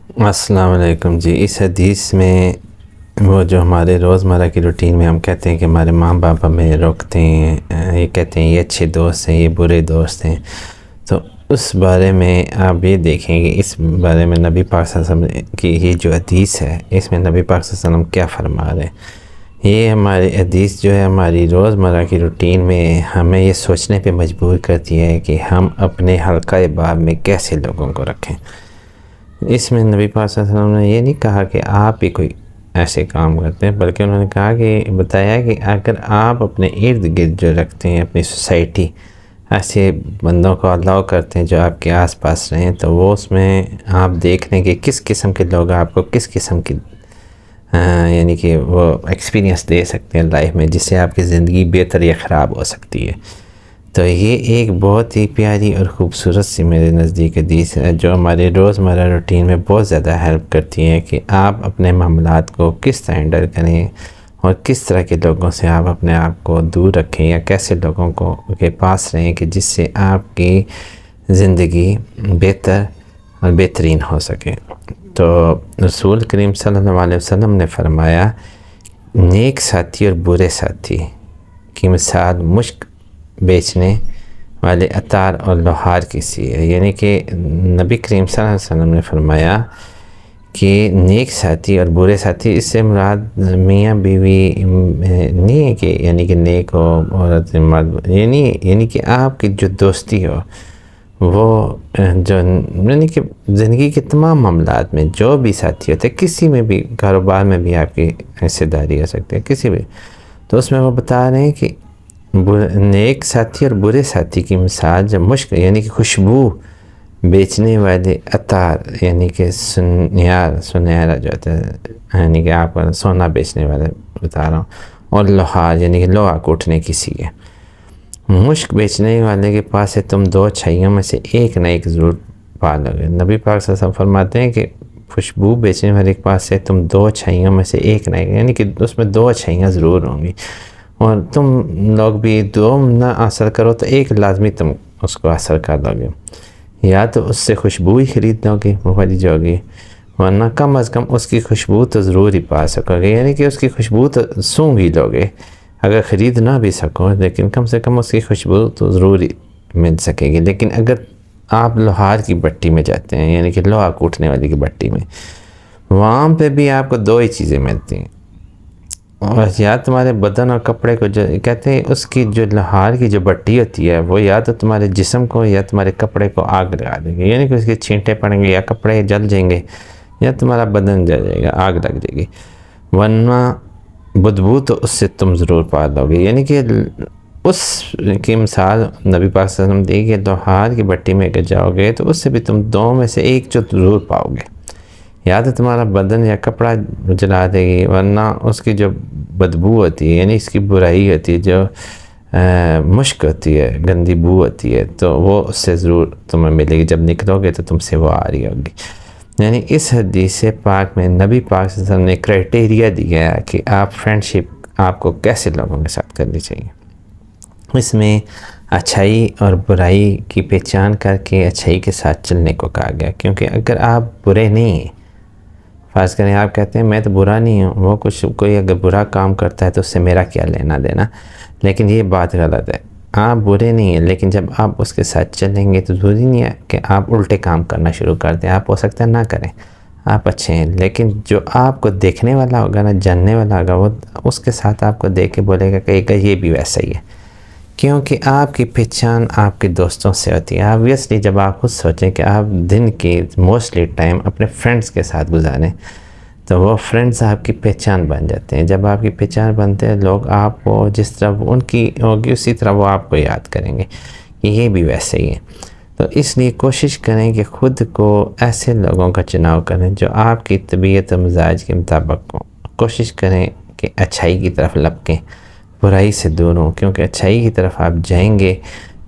السلام علیکم جی۔ اس حدیث میں وہ جو ہمارے روزمرہ کی روٹین میں ہم کہتے ہیں کہ ہمارے ماں باپ ہمیں روکتے ہیں، یہ کہتے ہیں یہ اچھے دوست ہیں، یہ برے دوست ہیں، تو اس بارے میں آپ یہ دیکھیں کہ اس بارے میں نبی پاک صلی اللہ علیہ وسلم کی یہ جو حدیث ہے اس میں نبی پاک صلی اللہ علیہ وسلم کیا فرما رہے ہیں۔ یہ ہماری حدیث جو ہے ہماری روزمرہ کی روٹین میں ہمیں یہ سوچنے پہ مجبور کرتی ہے کہ ہم اپنے حلقہ باب میں کیسے لوگوں کو رکھیں۔ اس میں نبی پاک صلی اللہ علیہ وسلم نے یہ نہیں کہا کہ آپ ہی کوئی ایسے کام کرتے ہیں، بلکہ انہوں نے کہا کہ بتایا کہ اگر آپ اپنے ارد گرد جو رکھتے ہیں اپنی سوسائٹی، ایسے بندوں کو الاؤ کرتے ہیں جو آپ کے آس پاس رہیں، تو وہ اس میں آپ دیکھ لیں کہ کس قسم کے لوگ آپ کو کس قسم کی یعنی کہ وہ ایکسپیرینس دے سکتے ہیں لائف میں، جس سے آپ کی زندگی بہتر یا خراب ہو سکتی ہے۔ تو یہ ایک بہت ہی پیاری اور خوبصورت سی میرے نزدیک حدیث ہے جو ہمارے روزمرہ روٹین میں بہت زیادہ ہیلپ کرتی ہے کہ آپ اپنے معاملات کو کس طرح ہینڈل کریں اور کس طرح کے لوگوں سے آپ اپنے آپ کو دور رکھیں یا کیسے لوگوں کو کے پاس رہیں کہ جس سے آپ کی زندگی بہتر اور بہترین ہو سکے۔ تو رسول کریم صلی اللہ علیہ وسلم نے فرمایا نیک ساتھی اور برے ساتھی کی مثال مشک بیچنے والے عطار اور لوہار کی سی ہے، یعنی کہ نبی کریم صلی اللہ علیہ وسلم نے فرمایا کہ نیک ساتھی اور برے ساتھی، اس سے مراد میاں بیوی نہیں ہے کہ یعنی کہ نیک ہو عورت مرد، یعنی کہ آپ کی جو دوستی ہو وہ جو یعنی کہ زندگی کے تمام معاملات میں جو بھی ساتھی ہوتے ہیں، کسی میں بھی کاروبار میں بھی آپ کی حصہ داری ہو سکتی ہے کسی بھی، تو اس میں وہ بتا رہے ہیں کہ نیک ساتھی اور برے ساتھی کی مثال جب مشک یعنی کہ خوشبو بیچنے والے عطار یعنی کہ سنہرا جو ہوتا ہے یعنی کہ آپ کو سونا بیچنے والے بتا رہا ہوں، اور لوہار یعنی کہ لوہا کوٹنے کی سی ہے۔ مشک بیچنے والے کے پاس سے تم دو اچھائیوں میں سے ایک نہ ایک ضرور پا لو گے۔ نبی پاک صلی اللہ علیہ وسلم فرماتے ہیں کہ خوشبو بیچنے والے کے پاس سے تم دو اچھائیوں میں سے ایک نہ ایک، یعنی کہ اس میں دو اچھائیاں ضرور ہوں گی، اور تم لوگ بھی دو نہ حاصل کرو تو ایک لازمی تم اس کو حاصل کر لو گے، یا تو اس سے خوشبو ہی خرید لو گے مفید جو گی، ورنہ کم از کم اس کی خوشبو تو ضرور ہی پا سکو گے، یعنی کہ اس کی خوشبو تو سونگھ ہی لو گے، اگر خرید نہ بھی سکو لیکن کم سے کم اس کی خوشبو تو ضرور ہی مل سکے گی۔ لیکن اگر آپ لوہار کی بٹی میں جاتے ہیں یعنی کہ لوہا کوٹنے والی کی بٹی میں، وہاں پہ بھی آپ کو دو ہی چیزیں ملتی ہیں، اور یا تمہارے بدن اور کپڑے کو جو کہتے ہیں اس کی جو لوہار کی جو بٹی ہوتی ہے وہ یا تو تمہارے جسم کو یا تمہارے کپڑے کو آگ لگا دے گی، یعنی کہ اس کے چھینٹے پڑیں گے یا کپڑے جل جائیں گے یا تمہارا بدن جل جائے گا، آگ لگ جائے گی، ورنہ بدبو تو اس سے تم ضرور پا لو گے۔ یعنی کہ اس کی مثال نبی پاک صلی اللہ علیہ وسلم دی کہ لوہار کی بٹی میں اگر جاؤ گے تو اس سے بھی تم دو میں سے ایک جو ضرور پاؤ گے، یا تو تمہارا بدن یا کپڑا جلا دے گی، ورنہ اس کی جو بدبو ہوتی ہے یعنی اس کی برائی ہوتی ہے، جو مشک ہوتی ہے، گندی بو ہوتی ہے، تو وہ اس سے ضرور تمہیں ملے گی، جب نکلو گے تو تم سے وہ آ رہی ہوگی۔ یعنی اس حدیث پاک میں نبی پاک صلی اللہ علیہ وسلم نے کرائٹیریا دیا ہے کہ آپ فرینڈشپ آپ کو کیسے لوگوں کے ساتھ کرنی چاہیے۔ اس میں اچھائی اور برائی کی پہچان کر کے اچھائی کے ساتھ چلنے کو کہا گیا، کیونکہ اگر آپ برے نہیں ہیں، فرض کریں آپ کہتے ہیں میں تو برا نہیں ہوں، وہ کوئی اگر برا کام کرتا ہے تو اس سے میرا کیا لینا دینا، لیکن یہ بات غلط ہے۔ آپ برے نہیں ہیں لیکن جب آپ اس کے ساتھ چلیں گے تو ضروری نہیں ہے کہ آپ الٹے کام کرنا شروع کر دیں، آپ ہو سکتا ہے نہ کریں، آپ اچھے ہیں، لیکن جو آپ کو دیکھنے والا ہوگا نا، جاننے والا ہوگا، وہ اس کے ساتھ آپ کو دیکھ کے بولے گا کہ یہ بھی ویسا ہی ہے، کیونکہ آپ کی پہچان آپ کے دوستوں سے ہوتی ہے۔ آبویسلی جب آپ خود سوچیں کہ آپ دن کی موسٹلی ٹائم اپنے فرینڈز کے ساتھ گزاریں تو وہ فرینڈز آپ کی پہچان بن جاتے ہیں، جب آپ کی پہچان بنتے ہیں لوگ آپ کو جس طرح ان کی ہوگی اسی طرح وہ آپ کو یاد کریں گے کہ یہ بھی ویسے ہی ہے۔ تو اس لیے کوشش کریں کہ خود کو ایسے لوگوں کا چناؤ کریں جو آپ کی طبیعت و مزاج کے مطابق ہوں، کوشش کریں کہ اچھائی کی طرف لپکیں، برائی سے دور ہوں، کیونکہ اچھائی کی طرف آپ جائیں گے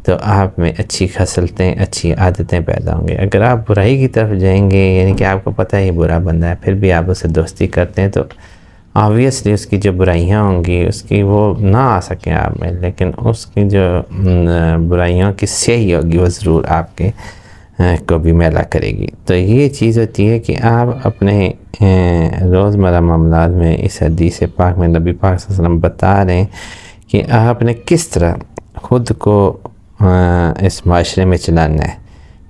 تو آپ میں اچھی خصلتیں، اچھی عادتیں پیدا ہوں گے۔ اگر آپ برائی کی طرف جائیں گے یعنی کہ آپ کو پتہ ہے یہ برا بندہ ہے، پھر بھی آپ اسے دوستی کرتے ہیں، تو آبویسلی اس کی جو برائیاں ہوں گی اس کی وہ نہ آ سکیں آپ میں، لیکن اس کی جو برائیوں کی سیاہی ہوگی وہ ضرور آپ کے کو بھی میلا کرے گی۔ تو یہ چیز ہوتی ہے کہ آپ اپنے روزمرہ معاملات میں اس حدیث پاک میں نبی پاک صلی اللہ علیہ وسلم بتا رہے ہیں کہ آپ نے کس طرح خود کو اس معاشرے میں چلانا ہے،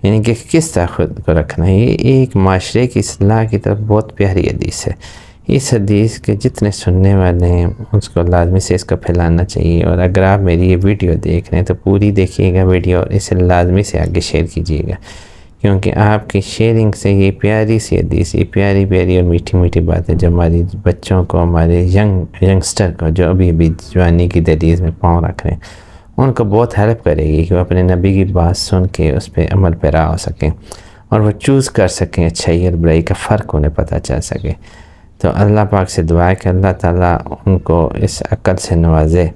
یعنی کہ کس طرح خود کو رکھنا ہے۔ یہ ایک معاشرے کی اصلاح کی طرف بہت پیاری حدیث ہے۔ اس حدیث کے جتنے سننے والے ہیں اس کو لازمی سے اس کو پھیلانا چاہیے، اور اگر آپ میری یہ ویڈیو دیکھ رہے ہیں تو پوری دیکھیے گا ویڈیو، اور اسے لازمی سے آگے شیئر کیجیے گا، کیونکہ آپ کی شیئرنگ سے یہ پیاری سی حدیث، یہ پیاری پیاری اور میٹھی میٹھی باتیں جو ہماری بچوں کو، ہمارے ینگسٹر کو جو ابھی جوانی کی دہلیز میں پاؤں رکھ رہے ہیں، ان کو بہت ہیلپ کرے گی کہ وہ اپنے نبی کی بات سن کے اس پہ عمل پیرا ہو سکیں، اور وہ چوز کر سکیں اچھائی اور برائی کا فرق انہیں پتہ چل سکے۔ تو اللہ پاک سے دعا ہے کہ اللہ تعالیٰ ان کو اس عقل سے نوازے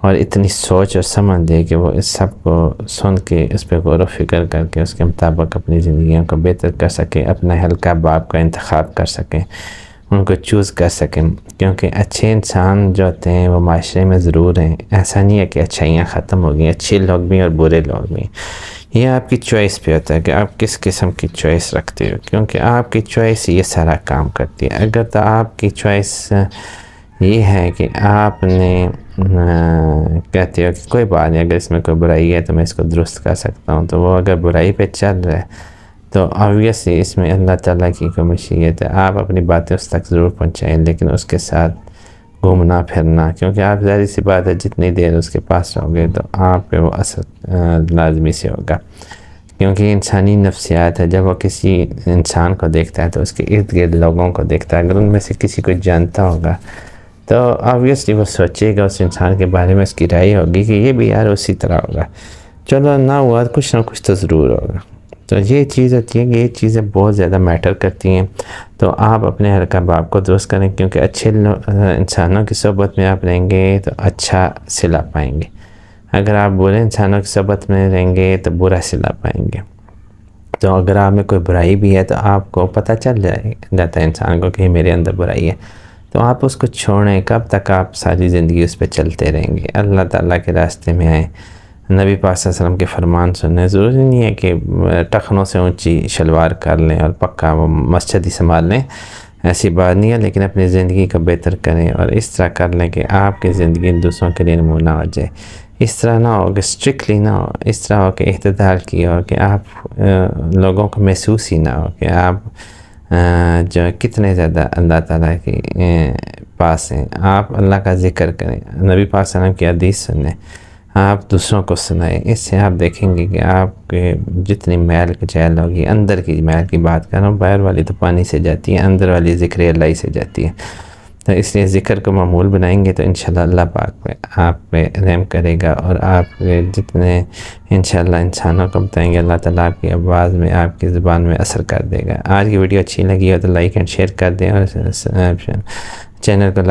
اور اتنی سوچ اور سمجھ دے کہ وہ اس سب کو سن کے اس پہ غور و فکر کر کے اس کے مطابق اپنی زندگیوں کو بہتر کر سکیں، اپنا ہلکا باپ کا انتخاب کر سکیں، ان کو چوز کر سکیں، کیونکہ اچھے انسان جو ہوتے ہیں وہ معاشرے میں ضرور ہیں۔ ایسا نہیں ہے کہ اچھائیاں ختم ہو گئی، اچھے لوگ بھی اور برے لوگ بھی۔ یہ آپ کی چوائس پہ ہوتا ہے کہ آپ کس قسم کی چوائس رکھتے ہو، کیونکہ آپ کی چوائس یہ سارا کام کرتی ہے۔ اگر تو آپ کی چوائس یہ ہے کہ آپ نے کہتے ہو کہ کوئی بات نہیں، اگر اس میں کوئی برائی ہے تو میں اس کو درست کر سکتا ہوں، تو وہ اگر برائی پہ چل رہا ہے تو آبویسلی اس میں اللہ تعالیٰ کی کوئی مشیت ہے۔ آپ اپنی باتیں اس تک ضرور پہنچائیں، لیکن اس کے ساتھ گھومنا پھرنا، کیونکہ آپ ظاہر سی بات ہے جتنی دیر اس کے پاس رہو گے تو آپ پہ وہ اثر لازمی سے ہوگا، کیونکہ انسانی نفسیات ہے۔ جب وہ کسی انسان کو دیکھتا ہے تو اس کے ارد گرد لوگوں کو دیکھتا ہے، اگر ان میں سے کسی کو جانتا ہوگا تو آبویسلی وہ سوچے گا اس انسان کے بارے میں، اس کی رائے ہوگی کہ یہ بھی یار اسی طرح ہوگا، چلو نہ ہوا کچھ نہ کچھ تو ضرور ہوگا۔ تو یہ چیز ہوتی ہے کہ یہ چیزیں بہت زیادہ میٹر کرتی ہیں۔ تو آپ اپنے ہلکا باپ کو درست کریں، کیونکہ اچھے انسانوں کی صحبت میں آپ رہیں گے تو اچھا صلہ پائیں گے، اگر آپ برے انسانوں کی صحبت میں رہیں گے تو برا صلہ پائیں گے۔ تو اگر آپ میں کوئی برائی بھی ہے تو آپ کو پتہ چل جاتا ہے انسان کو کہ میرے اندر برائی ہے، تو آپ اس کو چھوڑیں۔ کب تک آپ ساری زندگی اس پہ چلتے رہیں گے؟ اللہ تعالیٰ کے راستے میں آئیں، نبی پاک صلی اللہ علیہ وسلم کے فرمان سنیں۔ ضروری نہیں ہے کہ ٹخنوں سے اونچی شلوار کر لیں اور پکا وہ مسجد ہی سنبھال لیں، ایسی بات نہیں ہے، لیکن اپنی زندگی کو بہتر کریں اور اس طرح کر لیں کہ آپ کی زندگی دوسروں کے لیے نمونہ ہو جائے۔ اس طرح نہ ہو کہ اسٹرکٹلی نہ ہو، اس طرح ہو کہ اعتدال کی ہو، کہ آپ لوگوں کو محسوس ہی نہ ہو کہ آپ جو کتنے زیادہ اللہ تعالیٰ کے پاس ہیں۔ آپ اللہ کا ذکر کریں، نبی پاک صلی اللہ علیہ وسلم کی حدیث سنیں، آپ دوسروں کو سنائیں۔ اس سے آپ دیکھیں گے کہ آپ کے جتنی میل کچیل ہوگی، اندر کی میل کی بات کر رہا ہوں، باہر والی تو پانی سے جاتی ہے، اندر والی ذکر اللہ سے جاتی ہے۔ تو اس لیے ذکر کو معمول بنائیں گے تو انشاءاللہ اللہ پاک پہ آپ پہ رحم کرے گا، اور آپ جتنے انشاءاللہ انسانوں کو بتائیں گے، اللہ تعالیٰ آپ کی آواز میں، آپ کی زبان میں اثر کر دے گا۔ آج کی ویڈیو اچھی لگی ہو تو لائک اینڈ شیئر کر دیں، اور چینل کو